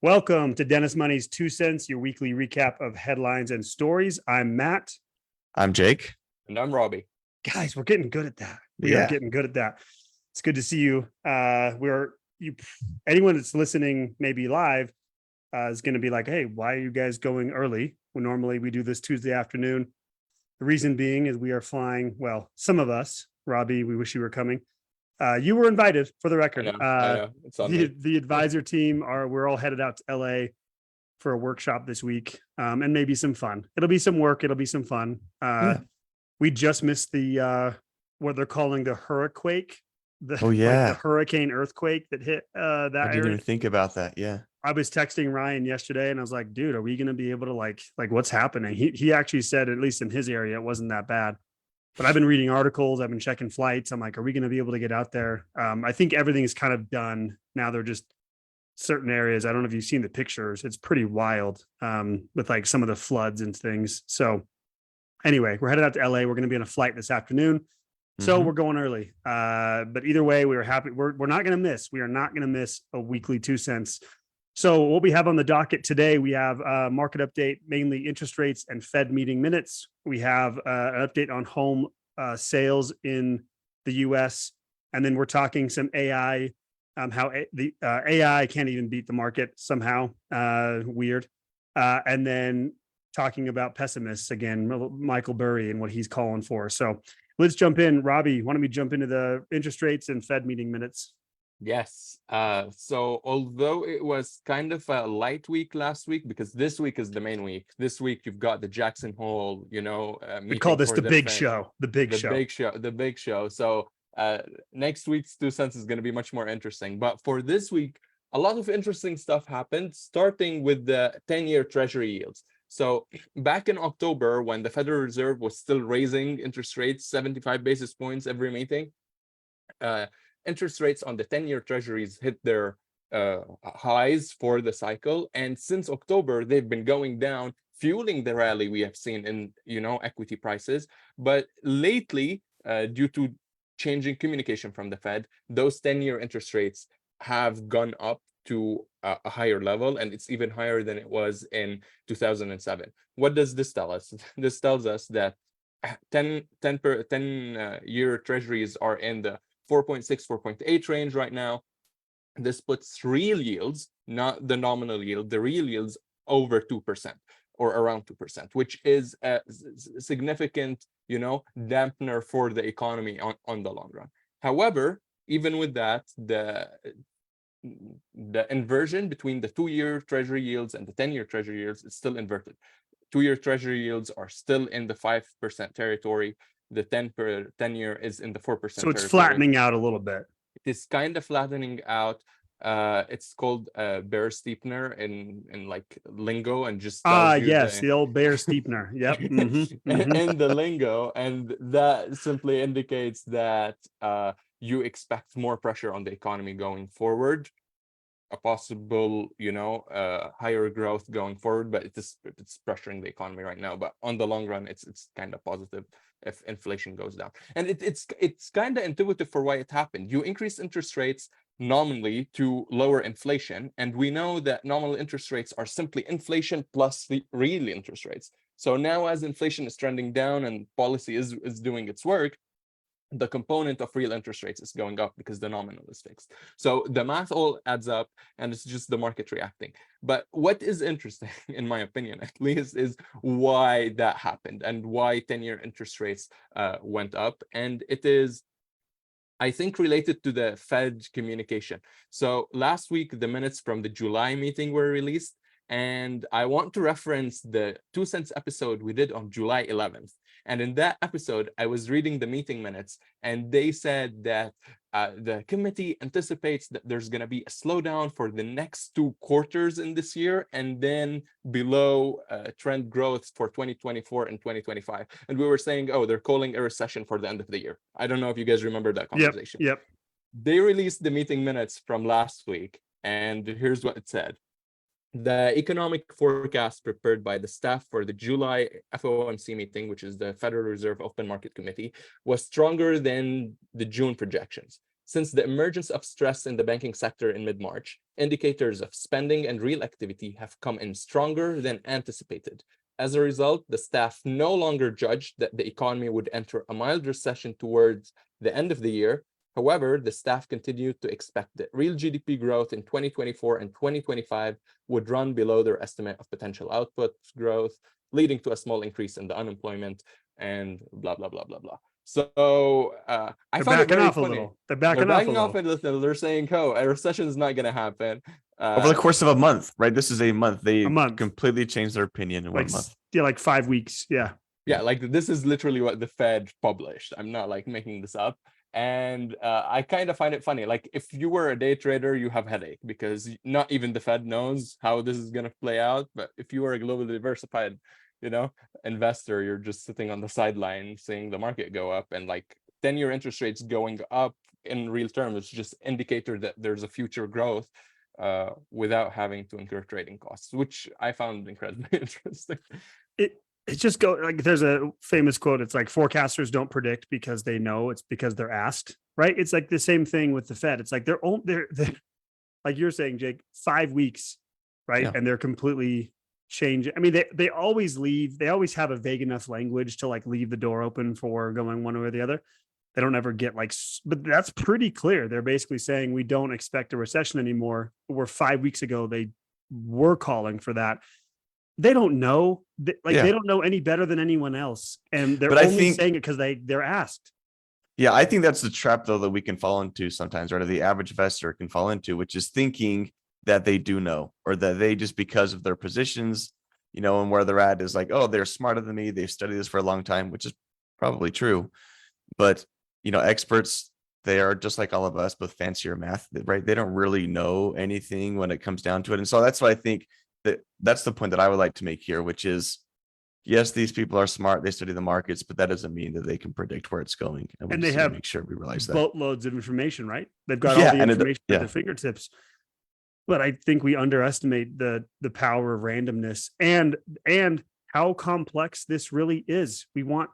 Welcome to Dennis Money's 2 Cents, your weekly recap of headlines and stories. I'm Matt. I'm Jake. And I'm Rabih. Guys, we're getting good at that. We are getting good at that. It's good to see you. Anyone that's listening maybe live is going to be like, hey, why are you guys going early? Well, normally we do this Tuesday afternoon. The reason being is we are flying. Well, some of us, Rabih, we wish you were coming. You were invited, for the record. I know. It's on the advisor team we're all headed out to LA for a workshop this week, and maybe some fun. It'll be some work. It'll be some fun. We just missed the what they're calling the hurricane. The hurricane earthquake that hit that area. I didn't even think about that. Yeah. I was texting Ryan yesterday and I was like, dude, are we going to be able to like what's happening? He actually said, at least in his area, it wasn't that bad. But I've been reading articles. I've been checking flights. I'm like, are we going to be able to get out there? I think everything is kind of done. Now they're just certain areas. I don't know if you've seen the pictures. It's pretty wild with like some of the floods and things. So anyway, we're headed out to LA. We're going to be on a flight this afternoon. So we're going early. But either way, we were happy. We're not going to miss. We are not going to miss a weekly 2 cents. So what we have on the docket today, we have a market update, mainly interest rates and Fed meeting minutes. We have an update on home sales in the US. And then we're talking some AI, how the AI can't even beat the market somehow. Weird. And then talking about pessimists again, Michael Burry and what he's calling for. So let's jump in. Rabih, why don't we jump into the interest rates and Fed meeting minutes? Yes. So although it was kind of a light week last week, because this week is the main week. This week you've got the Jackson Hole, we call this the big show. The big show. So next week's 2 cents is going to be much more interesting. But for this week, a lot of interesting stuff happened, starting with the 10-year Treasury yields. So back in October, when the Federal Reserve was still raising interest rates 75 basis points every meeting, interest rates on the 10-year treasuries hit their highs for the cycle. And since October, they've been going down, fueling the rally we have seen in, equity prices. But lately, due to changing communication from the Fed, those 10-year interest rates have gone up to a higher level, and it's even higher than it was in 2007. What does this tell us? This tells us that 10-year treasuries are in the 4.6, 4.8 range right now. This puts real yields, not the nominal yield, the real yields over 2% or around 2%, which is a significant, dampener for the economy on the long run. However, even with that, the inversion between the 2-year treasury yields and the 10-year treasury yields is still inverted. 2-year treasury yields are still in the 5% territory. The 10-year is in the 4% territory. So it's flattening out a little bit. It is kind of flattening out. It's called bear steepener in like lingo, and just the old bear steepener. Yep. In the lingo, and that simply indicates that you expect more pressure on the economy going forward, a possible higher growth going forward, but it's pressuring the economy right now. But on the long run, it's kind of positive if inflation goes down. And it's kind of intuitive for why it happened. You increase interest rates nominally to lower inflation, and we know that nominal interest rates are simply inflation plus the real interest rates. So now, as inflation is trending down and policy is doing its work, the component of real interest rates is going up because the nominal is fixed. So the math all adds up, and it's just the market reacting. But what is interesting, in my opinion at least, is why that happened and why 10-year interest rates went up. And it is, I think, related to the Fed communication. So last week, the minutes from the July meeting were released, and I want to reference the 2 cents episode we did on July 11th. And in that episode, I was reading the meeting minutes, and they said that the committee anticipates that there's going to be a slowdown for the next 2 quarters in this year, and then below trend growth for 2024 and 2025. And we were saying, oh, they're calling a recession for the end of the year. I don't know if you guys remember that conversation. Yep. They released the meeting minutes from last week, and here's what it said. The economic forecast prepared by the staff for the July FOMC meeting, which is the Federal Reserve Open Market Committee, was stronger than the June projections. Since the emergence of stress in the banking sector in mid-March, indicators of spending and real activity have come in stronger than anticipated. As a result, the staff no longer judged that the economy would enter a mild recession towards the end of the year. However, the staff continued to expect that real GDP growth in 2024 and 2025 would run below their estimate of potential output growth, leading to a small increase in the unemployment and blah, blah, blah, blah, blah. So I They're found it backing very off a funny. little. They're They're backing off a backing little. off a little. They're saying, "Oh, a recession is not going to happen." Over the course of a month, right? This is a month. They A month. completely changed their opinion in Like, 1 month. yeah, like 5 weeks. Yeah. Yeah, like this is literally what the Fed published. I'm not like making this up. And I kind of find it funny. Like if you were a day trader, you have headache because not even the Fed knows how this is going to play out. But if you are a globally diversified, investor, you're just sitting on the sideline seeing the market go up, and like 10-year interest rates going up in real terms, it's just indicator that there's a future growth without having to incur trading costs, which I found incredibly interesting. It just go like there's a famous quote. It's like forecasters don't predict because they know, it's because they're asked, right? It's like the same thing with the Fed. It's like they're like you're saying, Jake, 5 weeks, right? Yeah. And they're completely changing. I mean, they always always have a vague enough language to like leave the door open for going one way or the other. They don't ever get like, but that's pretty clear. They're basically saying we don't expect a recession anymore. Where 5 weeks ago they were calling for that. They don't know, they don't know any better than anyone else, and they're only saying it because they're asked. Yeah, I think that's the trap though that we can fall into sometimes, right? Or the average investor can fall into, which is thinking that they do know, or that they just because of their positions, and where they're at is like, oh, they're smarter than me. They've studied this for a long time, which is probably true. But experts, they are just like all of us, with fancier math, right? They don't really know anything when it comes down to it, and so that's why I think that's the point that I would like to make here, which is, yes, these people are smart. They study the markets, but that doesn't mean that they can predict where it's going. And they have make sure we realize that boatloads of information, right? They've got all the information at their fingertips. But I think we underestimate the power of randomness and how complex this really is. We want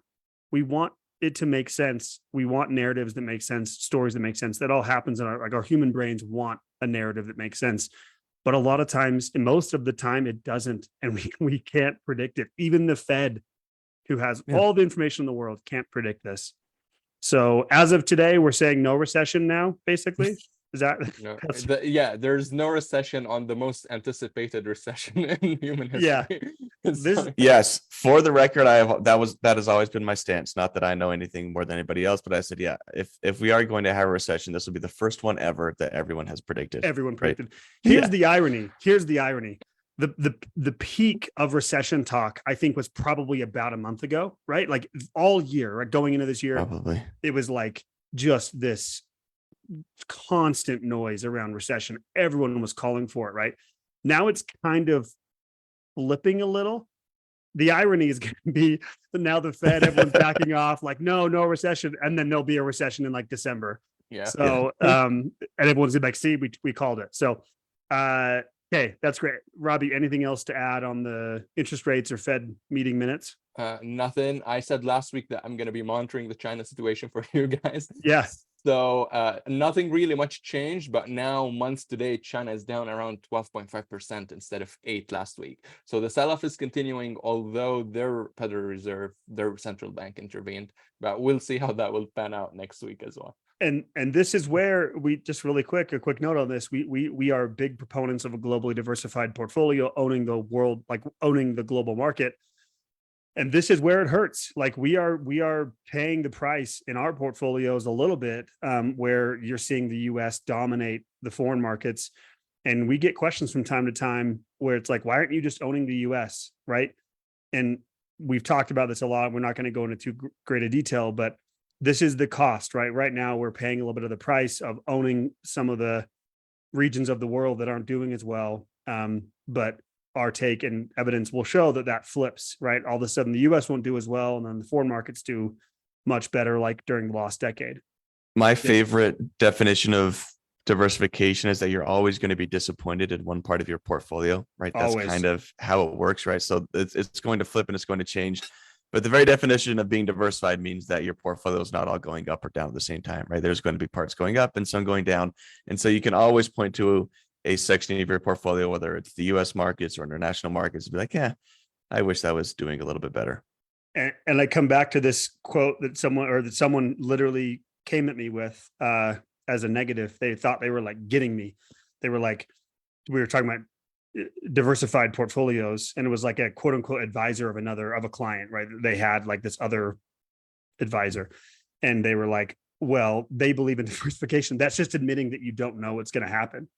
it to make sense. We want narratives that make sense, stories that make sense. That all happens in our human brains want a narrative that makes sense. But a lot of times, and most of the time, it doesn't, and we can't predict it. Even the Fed, who has all the information in the world, can't predict this. So as of today, we're saying no recession now, basically. Is that there's no recession on the most anticipated recession in human history. Yeah. Yes, for the record, that has always been my stance. Not that I know anything more than anybody else, but I said, yeah, if we are going to have a recession, this will be the first one ever that everyone has predicted. Everyone predicted. Right? Here's the irony. The peak of recession talk, I think, was probably about a month ago, right? Like all year, right? Going into this year, probably it was like just this constant noise around recession. Everyone was calling for it, right? Now it's kind of flipping a little. The irony is going to be that now the Fed, everyone's backing off, like no recession, and then there'll be a recession in like December. Yeah. So and everyone's gonna be like, see, we called it. So okay, that's great. Rabih, anything else to add on the interest rates or Fed meeting minutes? Nothing. I said last week that I'm going to be monitoring the China situation for you guys. Yeah. So nothing really much changed, but now months to date, China is down around 12.5% instead of 8% last week. So the sell-off is continuing, although their Federal Reserve, their central bank intervened. But we'll see how that will pan out next week as well. And this is where we just really quick, a quick note on this. We are big proponents of a globally diversified portfolio, owning the world, like owning the global market. And this is where it hurts. Like we are paying the price in our portfolios a little bit, where you're seeing the US dominate the foreign markets. And we get questions from time to time where it's like, why aren't you just owning the US? Right. And we've talked about this a lot. We're not going to go into too great a detail, but this is the cost, right? Right now, we're paying a little bit of the price of owning some of the regions of the world that aren't doing as well. But our take and evidence will show that flips, right? All of a sudden, the US won't do as well, and then the foreign markets do much better, like during the last decade. My favorite definition of diversification is that you're always going to be disappointed in one part of your portfolio, right? That's Always. kind of how it works, right? So it's going to flip and it's going to change. But the very definition of being diversified means that your portfolio is not all going up or down at the same time, right? There's going to be parts going up and some going down. And so you can always point to a section of your portfolio, whether it's the US markets or international markets, and be like, yeah, I wish that was doing a little bit better. And I come back to this quote that someone literally came at me with as a negative. They thought they were like getting me. They were like, we were talking about diversified portfolios, and it was like a quote unquote advisor of a client, right? They had like this other advisor, and they were like, well, they believe in diversification. That's just admitting that you don't know what's going to happen.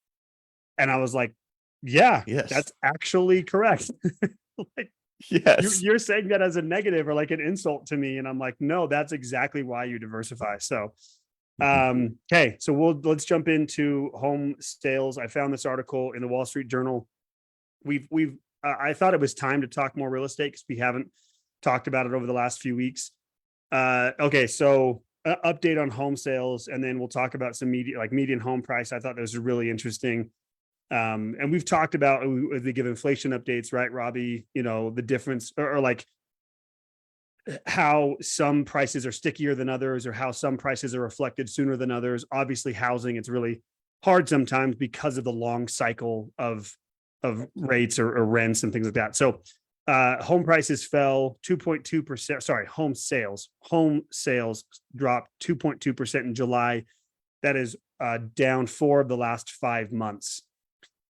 And I was like, yeah, Yes. that's actually correct. Like, Yes. you're saying that as a negative or like an insult to me. And I'm like, no, that's exactly why you diversify. So, okay. So let's jump into home sales. I found this article in the Wall Street Journal. I thought it was time to talk more real estate because we haven't talked about it over the last few weeks. Okay. So update on home sales, and then we'll talk about some median home price. I thought that was really interesting. And we've talked about, they give inflation updates, right, Rabih? You know, the difference or like how some prices are stickier than others, or how some prices are reflected sooner than others. Obviously, housing, it's really hard sometimes because of the long cycle of rates or rents and things like that. So home prices fell 2.2%. Sorry, home sales dropped 2.2% in July. That is down 4 of the last 5 months.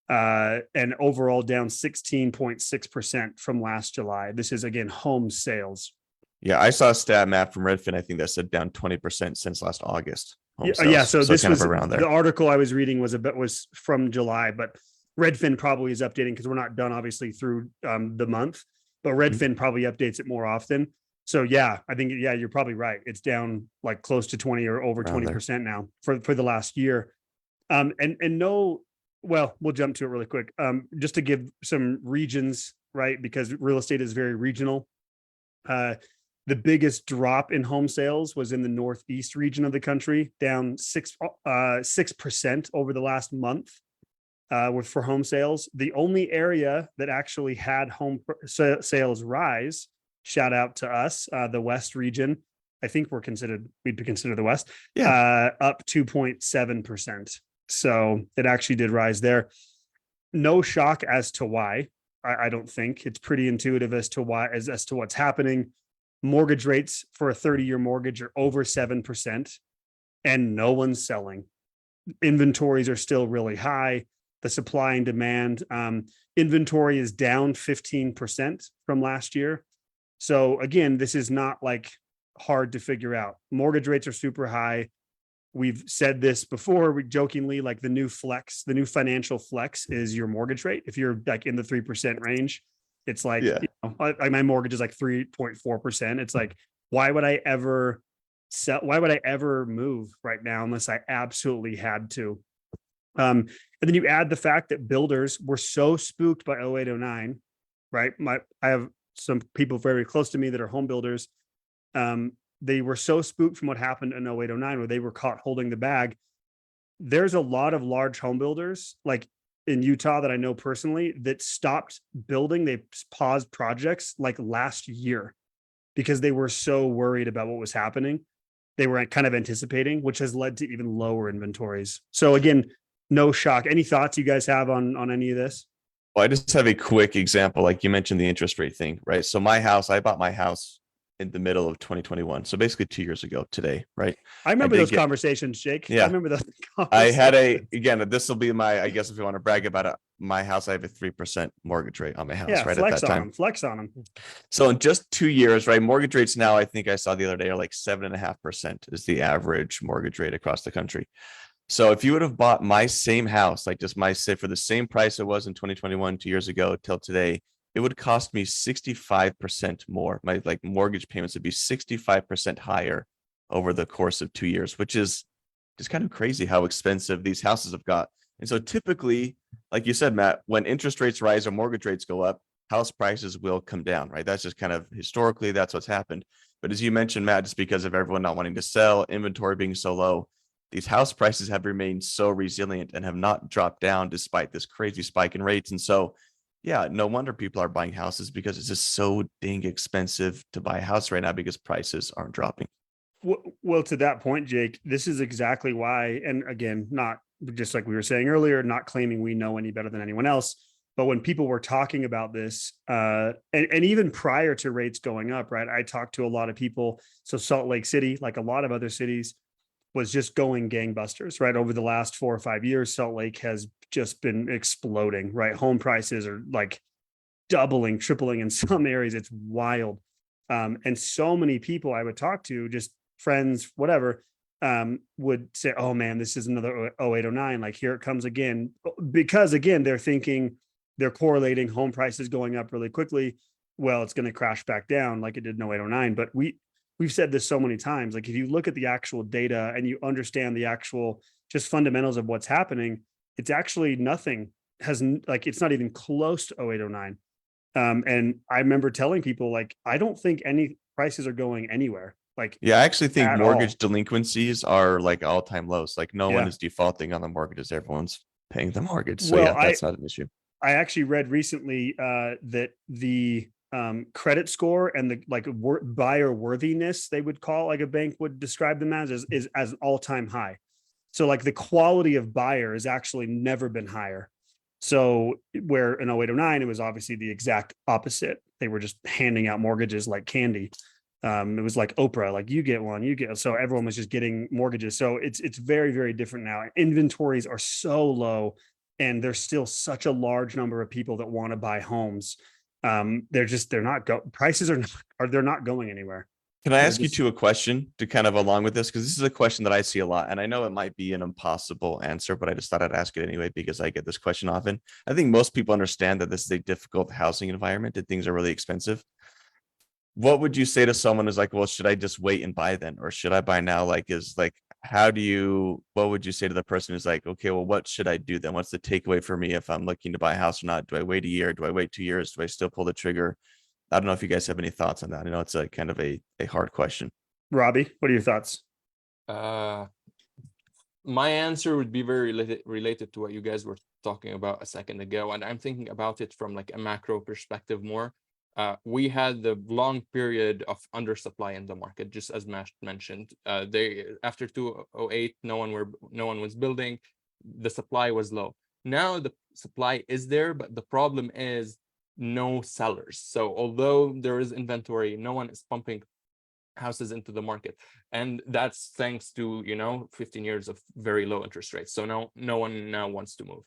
And overall down 16.6% from last July. This is again home sales. Yeah, I saw a stat map from Redfin, I think that said down 20% since last August. Yeah, so this kind was of around there. The article I was reading was from July, but Redfin probably is updating because we're not done obviously through the month, but Redfin probably updates it more often. So yeah, I think you're probably right. It's down like close to 20 or over 20% now for the last year. Well, we'll jump to it really quick. Just to give some regions, right? Because real estate is very regional. The biggest drop in home sales was in the Northeast region of the country, down 6% over the last month for home sales. The only area that actually had home sales rise, shout out to us, the West region. I think we'd be considered the West, up 2.7%. So it actually did rise there. No shock as to why. I don't think it's pretty intuitive as to why, as to what's happening. Mortgage rates for a 30-year mortgage are over 7%, and no one's selling. Inventories are still really high. The supply and demand, inventory is down 15% from last year. So again, this is not like hard to figure out. Mortgage rates are super high. We've said this before, we jokingly, like the new financial flex is your mortgage rate. If you're like in the 3% range, it's like, my mortgage is like 3.4%. It's like, why would I ever sell? Why would I ever move right now unless I absolutely had to? And then you add the fact that builders were so spooked by 0809, right? I have some people very close to me that are home builders. They were so spooked from what happened in 0809 where they were caught holding the bag. There's a lot of large home builders like in Utah that I know personally that stopped building. They paused projects like last year because they were so worried about what was happening. They were kind of anticipating, which has led to even lower inventories. So again, no shock. Any thoughts you guys have on any of this? Well, I just have a quick example. Like you mentioned the interest rate thing, right? So I bought my house in the middle of 2021. So basically 2 years ago today, right? I remember those conversations, Jake. Yeah. I remember those I had this will be I guess if you want to brag about it, my house, I have a 3% mortgage rate on my house, right? At that time. Flex on them. So in just 2 years, right? Mortgage rates now, I think I saw the other day, are like 7.5% is the average mortgage rate across the country. So if you would have bought my same house, like just for the same price it was in 2021, 2 years ago till today, it would cost me 65% more. My mortgage payments would be 65% higher over the course of 2 years, which is just kind of crazy how expensive these houses have got. And so typically, like you said, Matt, when interest rates rise or mortgage rates go up, house prices will come down, right? That's just kind of historically, that's what's happened. But as you mentioned, Matt, just because of everyone not wanting to sell, inventory being so low, these house prices have remained so resilient and have not dropped down despite this crazy spike in rates. And so, yeah, no wonder people are buying houses because it's just so dang expensive to buy a house right now because prices aren't dropping. Well, to that point, Jake, this is exactly why. And again, not just like we were saying earlier, not claiming we know any better than anyone else. But when people were talking about this, and even prior to rates going up, right? I talked to a lot of people. So Salt Lake City, like a lot of other cities, was just going gangbusters, right? Over the last 4 or 5 years, Salt Lake has just been exploding, right? Home prices are like doubling, tripling in some areas. It's wild. And so many people I would talk to, just friends, whatever, would say, oh man, this is another 0809. Like here it comes again. Because again, they're thinking they're correlating home prices going up really quickly. Well, it's going to crash back down like it did in 0809. But we've said this so many times. Like if you look at the actual data and you understand the actual just fundamentals of what's happening, it's actually nothing like it's not even close to 0809. And I remember telling people like I don't think any prices are going anywhere. Like Yeah, I actually think at mortgage all. delinquencies are like all-time lows. Like no one Yeah. is defaulting on the mortgages. Everyone's paying the mortgage. So Well, yeah, that's not an issue. I actually read recently that the credit score and the like buyer worthiness they would call like a bank would describe them is as an all-time high. So like the quality of buyer has actually never been higher. So where in 0809 it was obviously the exact opposite. They were just handing out mortgages like candy. It was like Oprah, like you get one, you get, so everyone was just getting mortgages. So it's very, very different now. Inventories are so low and there's still such a large number of people that want to buy homes. They're not prices they're not going anywhere. Can I They're ask you just two a question to kind of along with this? Because this is a question that I see a lot. And I know it might be an impossible answer, but I just thought I'd ask it anyway because I get this question often. I think most people understand that this is a difficult housing environment and things are really expensive. What would you say to someone who's like, well, should I just wait and buy then? Or should I buy now? What would you say to the person who's like, okay, well, what should I do then? What's the takeaway for me if I'm looking to buy a house or not? Do I wait a year? Do I wait 2 years? Do I still pull the trigger? I don't know if you guys have any thoughts on that. I know it's a kind of a hard question. Rabih. What are your thoughts? Uh, my answer would be very related to what you guys were talking about a second ago, and I'm thinking about it from like a macro perspective more. We had the long period of undersupply in the market, just as Matt mentioned. They after 2008, no one was building. The supply was low. Now the supply is there, but the problem is no sellers. So although there is inventory, no one is pumping houses into the market, and that's thanks to 15 years of very low interest rates. So no one now wants to move.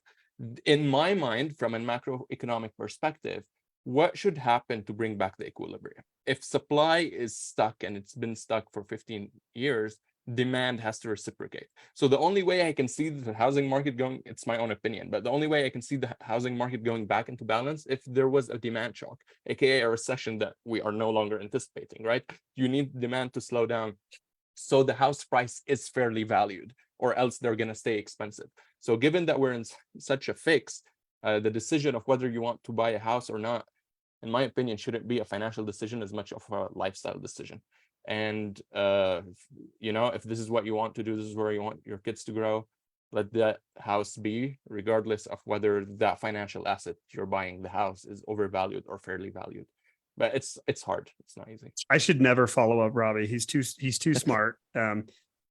In my mind, from a macroeconomic perspective, what should happen to bring back the equilibrium? If supply is stuck and it's been stuck for 15 years, demand has to reciprocate. So the only way I can see the housing market going, it's my own opinion, but the only way I can see the housing market going back into balance if there was a demand shock, aka a recession that we are no longer anticipating, right? You need demand to slow down so the house price is fairly valued, or else they're going to stay expensive. So given that we're in such a fix, the decision of whether you want to buy a house or not, in my opinion, shouldn't be a financial decision as much of a lifestyle decision. And if this is what you want to do, this is where you want your kids to grow, let that house be, regardless of whether that financial asset you're buying, the house, is overvalued or fairly valued. But it's hard. It's not easy. I should never follow up Rabih. He's too smart.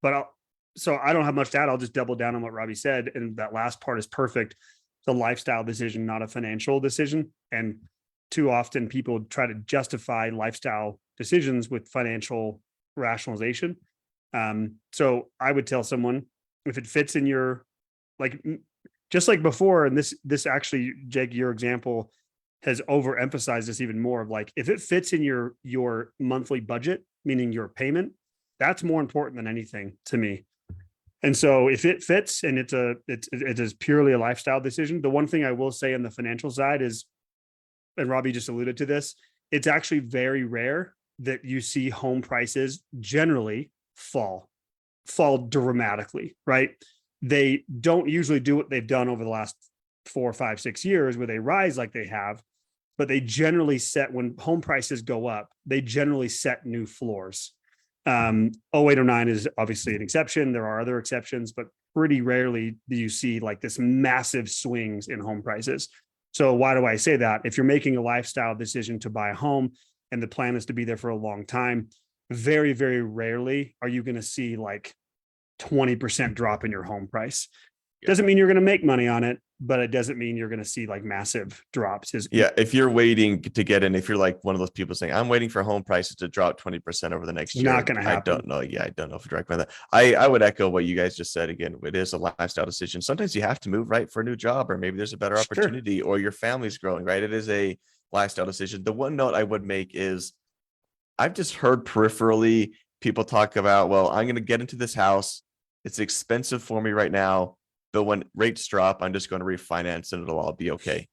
But so I don't have much to add. I'll just double down on what Rabih said. And that last part is perfect. It's a lifestyle decision, not a financial decision. And too often people try to justify lifestyle decisions with financial rationalization. So I would tell someone if it fits in your, like, just like before, and this actually, Jake, your example has overemphasized this even more of like, if it fits in your monthly budget, meaning your payment, that's more important than anything to me. And so if it fits and it is purely a lifestyle decision, the one thing I will say on the financial side is, and Rabih just alluded to this, it's actually very rare that you see home prices generally fall dramatically, right? They don't usually do what they've done over the last 4, 5, 6 years where they rise like they have, but they generally set, when home prices go up, they generally set new floors. 0809 is obviously an exception. There are other exceptions, but pretty rarely do you see like this massive swings in home prices. So why do I say that? If you're making a lifestyle decision to buy a home and the plan is to be there for a long time, very, very rarely are you going to see like 20% drop in your home price. Doesn't mean you're going to make money on it, but it doesn't mean you're going to see like massive drops. If you're waiting to get in, if you're like one of those people saying, I'm waiting for home prices to drop 20% over the next year. Not going to happen. I don't know. I don't know if I recommend that. I would echo what you guys just said. Again, it is a lifestyle decision. Sometimes you have to move, right, for a new job, or maybe there's a better opportunity, or your family's growing, right? It is a lifestyle decision. The one note I would make is I've just heard peripherally people talk about, well, I'm going to get into this house. It's expensive for me right now, but when rates drop, I'm just going to refinance and it'll all be okay.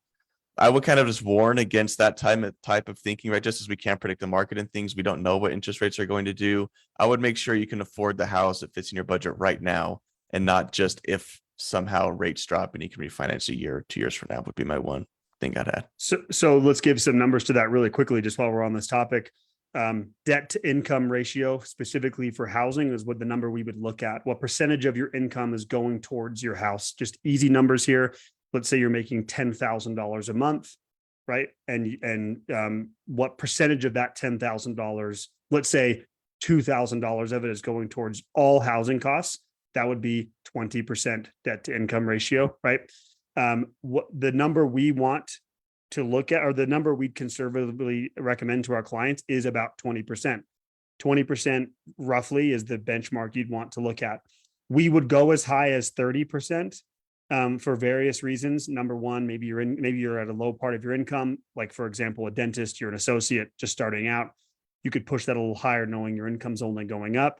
I would kind of just warn against that type of thinking, right? Just as we can't predict the market and things, we don't know what interest rates are going to do. I would make sure you can afford the house that fits in your budget right now, and not just if somehow rates drop and you can refinance a year or 2 years from now would be my one thing I'd add. So let's give some numbers to that really quickly, just while we're on this topic. Debt to income ratio, specifically for housing, is what the number we would look at. What percentage of your income is going towards your house? Just easy numbers here. Let's say you're making $10,000 a month, right? And what percentage of that $10,000, let's say $2,000 of it is going towards all housing costs. That would be 20% debt to income ratio, right? What the number we want to look at, or the number we'd conservatively recommend to our clients, is about 20%. 20% roughly is the benchmark you'd want to look at. We would go as high as 30% for various reasons. Number one, maybe you're at a low part of your income. Like, for example, a dentist, you're an associate just starting out. You could push that a little higher knowing your income's only going up.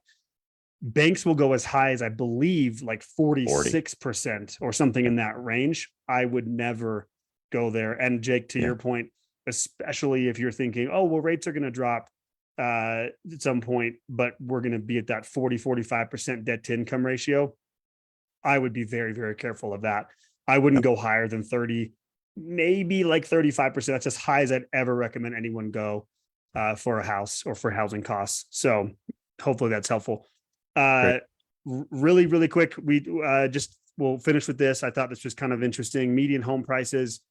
Banks will go as high as, I believe, like 46% or something in that range. I would never go there. And Jake, to your point, especially if you're thinking, oh, well, rates are going to drop at some point, but we're going to be at that 45% debt to income ratio. I would be very, very careful of that. I wouldn't go higher than 30, maybe like 35%. That's as high as I'd ever recommend anyone go for a house or for housing costs. So hopefully that's helpful. Really, really quick. We'll finish with this. I thought this was kind of interesting. Median home prices.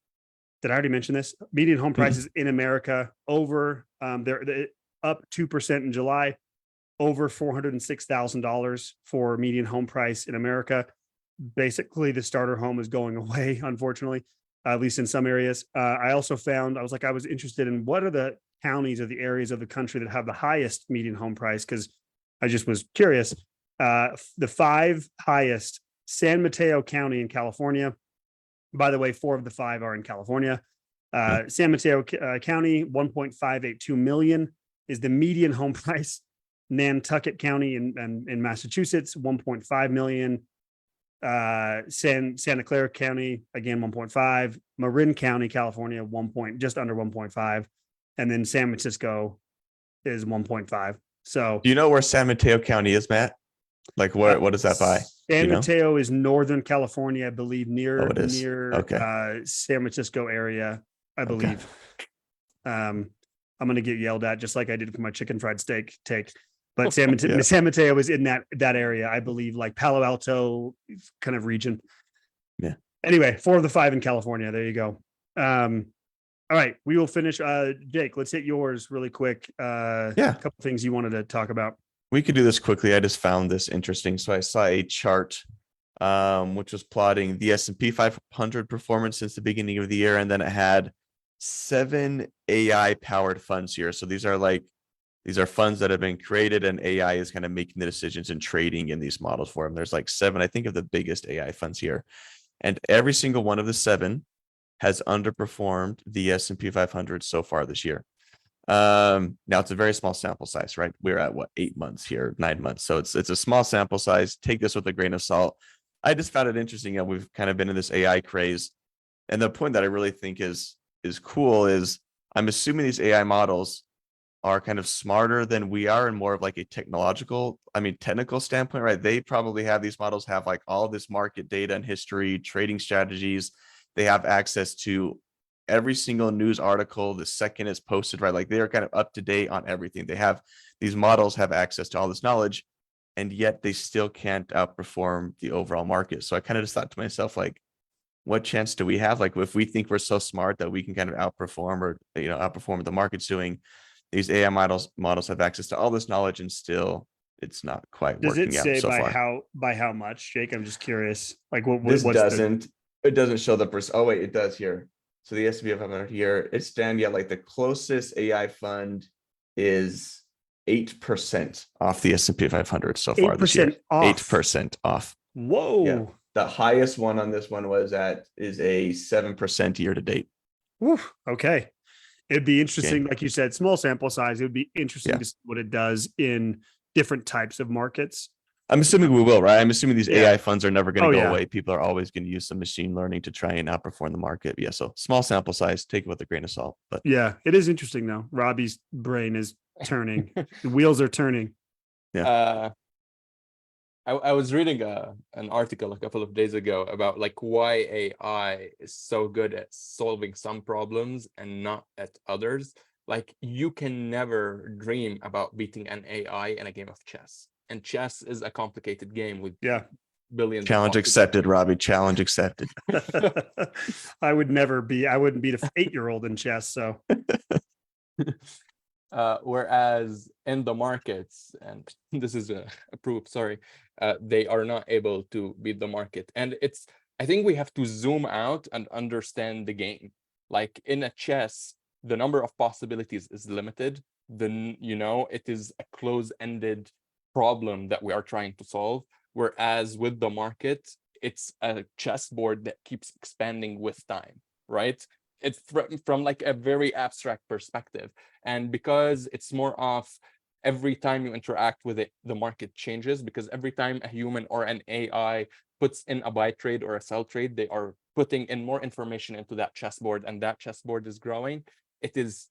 Did I already mention this? Median home prices in America they're up 2% in July, over $406,000 for median home price in America. Basically, the starter home is going away, unfortunately, at least in some areas. I also found, I was interested in what are the counties or the areas of the country that have the highest median home price, because I just was curious. The 5 highest: San Mateo County in California. By the way, 4 of the 5 are in California. San Mateo County, 1.582 million is the median home price. Nantucket County in Massachusetts, 1.5 million. Santa Clara County, again, 1.5. Marin County, California, just under 1.5. And then San Francisco is 1.5. So, do you know where San Mateo County is, Matt? Like, what is that by? San Mateo is Northern California, I believe, near San Francisco area, I believe. I'm going to get yelled at just like I did for my chicken fried steak take. But San Mateo is in that area, I believe, like Palo Alto kind of region. Yeah. Anyway, 4 of the 5 in California. There you go. All right, we will finish. Jake, let's hit yours really quick. A couple things you wanted to talk about. We could do this quickly. I just found this interesting. So I saw a chart, which was plotting the S&P 500 performance since the beginning of the year, and then it had 7 AI-powered funds here. So these are funds that have been created, and AI is kind of making the decisions and trading in these models for them. There's like 7, I think, of the biggest AI funds here, and every single one of the 7 has underperformed the S&P 500 so far this year. Now it's a very small sample size, right? We're at 8 months here, 9 months. So it's a small sample size. Take this with a grain of salt. I just found it interesting. We've kind of been in this AI craze. And the point that I really think is cool is I'm assuming these AI models are kind of smarter than we are, and more of like a technical standpoint, right? They probably have, these models have like all this market data and history, trading strategies. They have access to every single news article the second it's posted, right? Like, they are kind of up to date on everything. These models have access to all this knowledge, and yet they still can't outperform the overall market. So I kind of just thought to myself, like, what chance do we have? Like if we think we're so smart that we can kind of outperform or outperform what the market's doing, these AI models have access to all this knowledge, and still it's not quite Does it working out say so far. by how much, Jake? I'm just curious. Like This what's doesn't. It doesn't show the Oh wait, it does here. So the S&P 500 here, it's down. Yeah, like the closest AI fund is 8% off the S&P 500 so far this year. 8% off. 8% off. Whoa. Yeah. The highest one on this one is a 7% year to date. Woo. Okay. It'd be interesting, like you said, small sample size. It would be interesting to see what it does in different types of markets. I'm assuming we will, right? I'm assuming these AI funds are never going to go yeah. away. People are always going to use some machine learning to try and outperform the market. Yeah, so small sample size, take it with a grain of salt. But yeah, it is interesting though. Rabih's brain is turning. The wheels are turning. I was reading an article a couple of days ago about like why AI is so good at solving some problems and not at others. Like you can never dream about beating an AI in a game of chess. And chess is a complicated game with billions. Challenge accepted, Rabih. Challenge accepted. I wouldn't beat an 8-year-old in chess. So whereas in the markets, and this is a proof, sorry, they are not able to beat the market. And I think we have to zoom out and understand the game. Like in a chess, the number of possibilities is limited. It is a close-ended problem that we are trying to solve. Whereas with the market, it's a chessboard that keeps expanding with time, right? It's from like a very abstract perspective. And because it's more of every time you interact with it, the market changes, because every time a human or an AI puts in a buy trade or a sell trade, they are putting in more information into that chessboard, and that chessboard is growing. It is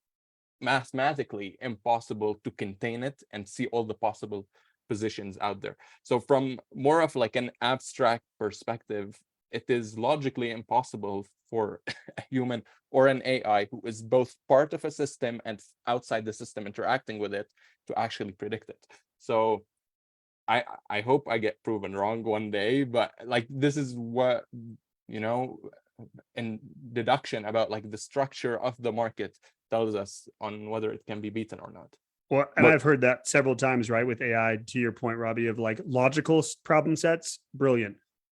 mathematically impossible to contain it and see all the possible positions out there. So from more of like an abstract perspective, it is logically impossible for a human or an AI who is both part of a system and outside the system interacting with it to actually predict it. So I hope I get proven wrong one day, but like this is what, in deduction about like the structure of the market tells us on whether it can be beaten or not. Well, and I've heard that several times, right? With AI, to your point, Rabih, of like logical problem sets, brilliant.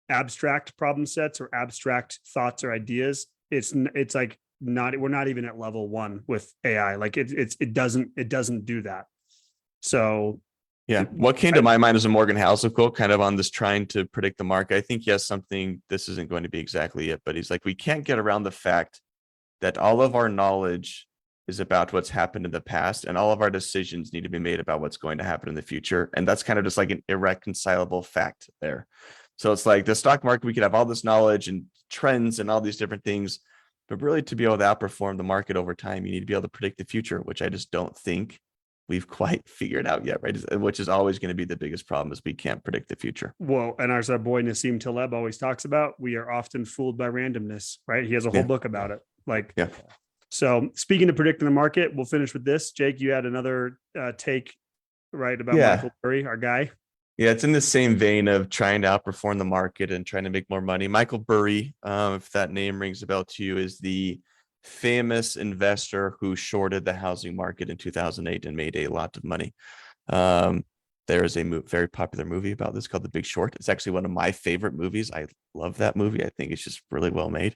Abstract problem sets or abstract thoughts or ideas, it's like we're not even at level 1 with AI. Like it doesn't do that. So yeah, what came to my mind is a Morgan Housel quote, kind of on this trying to predict the market. I think he has something. This isn't going to be exactly it, but he's like, we can't get around the fact that all of our knowledge is about what's happened in the past, and all of our decisions need to be made about what's going to happen in the future. And that's kind of just like an irreconcilable fact there. So it's like the stock market, we could have all this knowledge and trends and all these different things, but really to be able to outperform the market over time, you need to be able to predict the future, which I just don't think we've quite figured out yet, right? Which is always going to be the biggest problem, is we can't predict the future. Well, and as our boy Nassim Taleb always talks about, we are often fooled by randomness, right? He has a whole book about it. So speaking of predicting the market, we'll finish with this. Jake, you had another take, right, about Michael Burry, our guy. Yeah, it's in the same vein of trying to outperform the market and trying to make more money. Michael Burry, if that name rings a bell to you, is the famous investor who shorted the housing market in 2008 and made a lot of money. There is a very popular movie about this called The Big Short. It's actually one of my favorite movies. I love that movie. I think it's just really well made.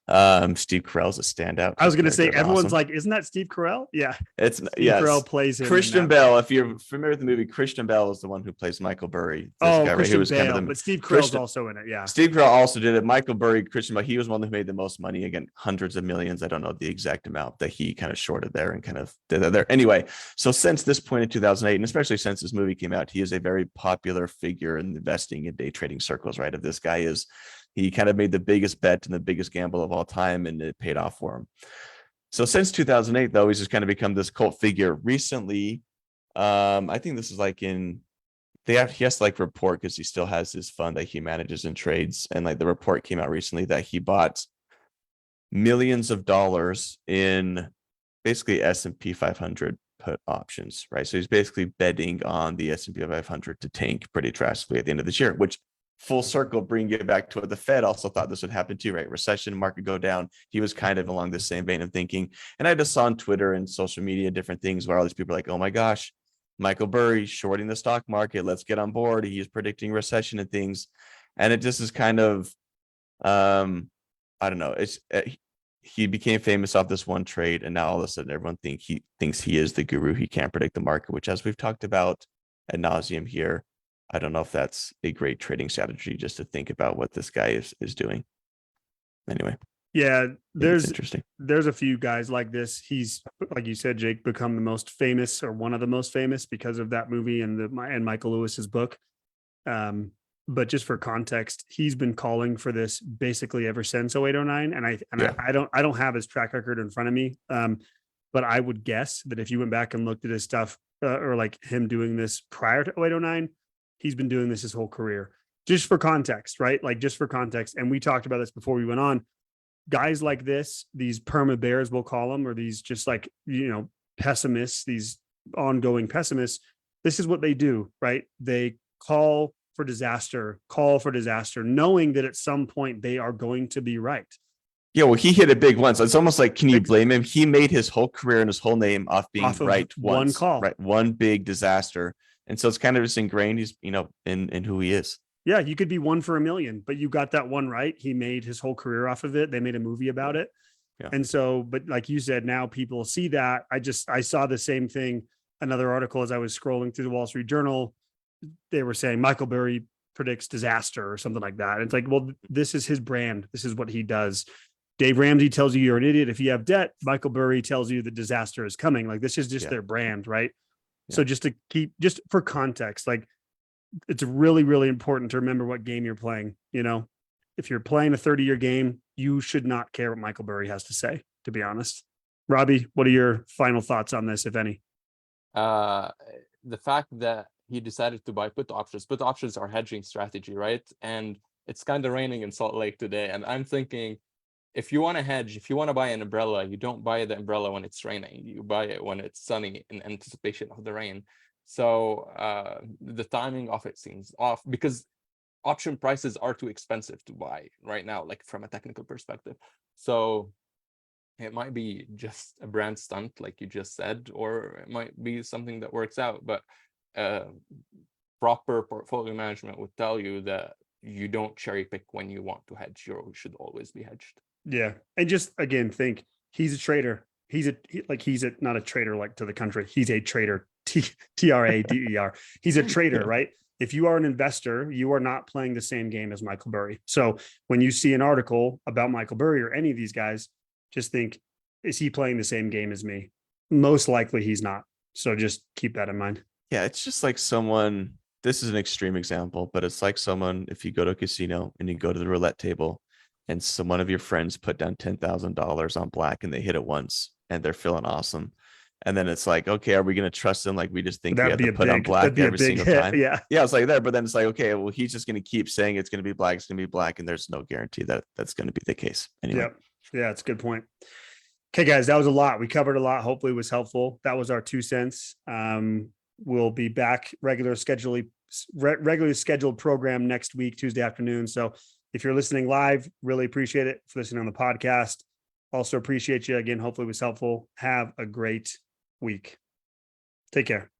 Steve Carell's a standout. I was going to say, everyone's like, isn't that Steve Carell? Yeah. Steve Carell plays him. Christian Bale. If you're familiar with the movie, Christian Bale is the one who plays Michael Burry. Christian Bale, but Steve Carell's also in it. Yeah. Steve Carell also did it. Michael Burry, Christian Bale, he was one who made the most money. Again, hundreds of millions. I don't know the exact amount that he kind of shorted there and kind of did that there. Anyway, so since this point in 2008, and especially since this movie came out, he is a very popular figure in investing and day trading circles, right? He kind of made the biggest bet and the biggest gamble of all time, and it paid off for him. So since 2008, though, he's just kind of become this cult figure. Recently, I think this is like he has to like report, because he still has his fund that he manages and trades. And like the report came out recently that he bought millions of dollars in basically S&P 500 put options, right? So he's basically betting on the S&P 500 to tank pretty drastically at the end of this year, which full circle, bring it back to what the Fed also thought this would happen too, right? Recession, market go down. He was kind of along the same vein of thinking. And I just saw on Twitter and social media different things where all these people are like, oh my gosh, Michael Burry shorting the stock market. Let's get on board. He's predicting recession and things. And it just is kind of, I don't know. It's he became famous off this one trade, and now all of a sudden everyone thinks he is the guru. He can't predict the market, which, as we've talked about ad nauseum here, I don't know if that's a great trading strategy just to think about what this guy is doing. Anyway. Yeah, there's interesting. There's a few guys like this. He's, like you said, Jake, become the most famous, or one of the most famous, because of that movie and Michael Lewis's book. But just for context, he's been calling for this basically ever since 0809. And I don't have his track record in front of me. But I would guess that if you went back and looked at his stuff, or like him doing this prior to 0809, he's been doing this his whole career. Just for context, right? Like, just for context. And we talked about this before we went on. Guys like this, these perma bears, we'll call them, or these just like, pessimists, these ongoing pessimists, this is what they do, right? They call for disaster, knowing that at some point they are going to be right. Yeah, well, he hit a big one. So it's almost like, can you blame him? He made his whole career and his whole name off being right one call, right? One big disaster. And so it's kind of just ingrained, in who he is. Yeah, you could be 1 for a million, but you got that one right. He made his whole career off of it. They made a movie about it. Yeah. And so, but like you said, now people see that. I saw the same thing, another article as I was scrolling through the Wall Street Journal. They were saying Michael Burry predicts disaster or something like that. And it's like, well, this is his brand. This is what he does. Dave Ramsey tells you you're an idiot if you have debt. Michael Burry tells you the disaster is coming. Like, this is just their brand, right? Yeah. So just for context, like, it's really, really important to remember what game you're playing. If you're playing a 30-year game, you should not care what Michael Burry has to say, to be honest. Rabih, what are your final thoughts on this, if any? The fact that he decided to buy put options. Put options are hedging strategy, right? And it's kind of raining in Salt Lake today. And I'm thinking, if you want to hedge, if you want to buy an umbrella, you don't buy the umbrella when it's raining. You buy it when it's sunny in anticipation of the rain. So the timing of it seems off, because option prices are too expensive to buy right now, like from a technical perspective. So it might be just a brand stunt, like you just said, or it might be something that works out. But proper portfolio management would tell you that you don't cherry pick when you want to hedge. You should always be hedged. Yeah. And just, again, think he's a trader. He's not a trader like to the country. He's a trader. TRADER. He's a trader, right? If you are an investor, you are not playing the same game as Michael Burry. So when you see an article about Michael Burry or any of these guys, just think, is he playing the same game as me? Most likely he's not. So just keep that in mind. Yeah, it's just like someone, this is an extreme example, but it's like someone, if you go to a casino and you go to the roulette table and one of your friends put down $10,000 on black and they hit it once and they're feeling awesome. And then it's like, okay, are we going to trust them? Like, we just think we have to put on black every single time. Yeah. It's like there, but then it's like, okay, well, he's just going to keep saying it's going to be black. It's going to be black. And there's no guarantee that that's going to be the case. Anyway. Yeah. It's a good point. Okay, guys, that was a lot. We covered a lot. Hopefully it was helpful. That was our 2 cents. We'll be back regularly scheduled program next week, Tuesday afternoon. So if you're listening live, really appreciate it. For listening on the podcast, also appreciate you again. Hopefully it was helpful. Have a great week. Take care.